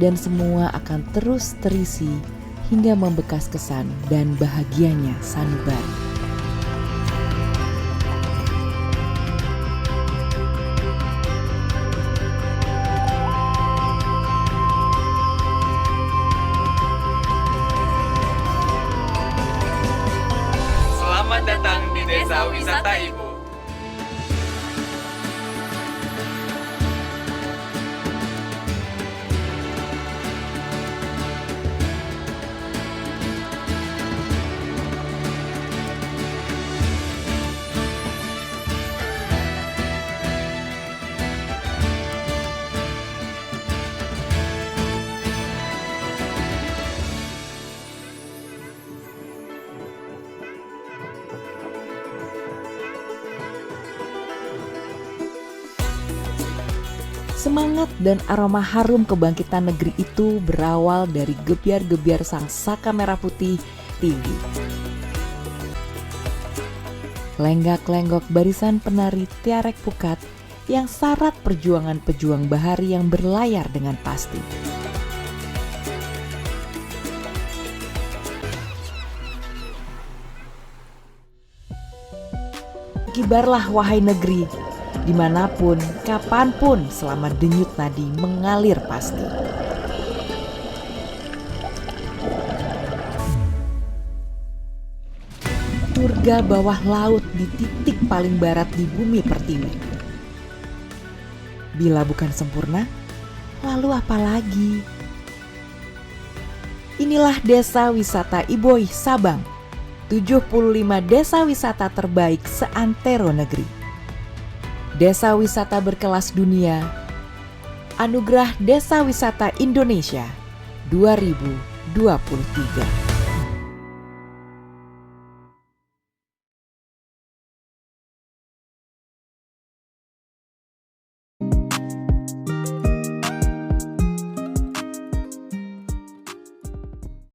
dan semua akan terus terisi hingga membekas kesan dan bahagianya sanubari. Selamat datang di Desa Wisata Ibu. Semangat dan aroma harum kebangkitan negeri itu berawal dari gebiar-gebiar sang saka merah putih tinggi. Lenggak-lenggok barisan penari Tiarek Pukat yang syarat perjuangan pejuang bahari yang berlayar dengan pasti. Kibarlah wahai negeri, dimanapun, kapanpun selama denyut nadi mengalir pasti. Surga bawah laut di titik paling barat di bumi pertiwi. Bila bukan sempurna, lalu apa lagi? Inilah Desa Wisata Iboih Sabang, 75 desa wisata terbaik seantero negeri. Desa wisata berkelas dunia, Anugerah Desa Wisata Indonesia 2023.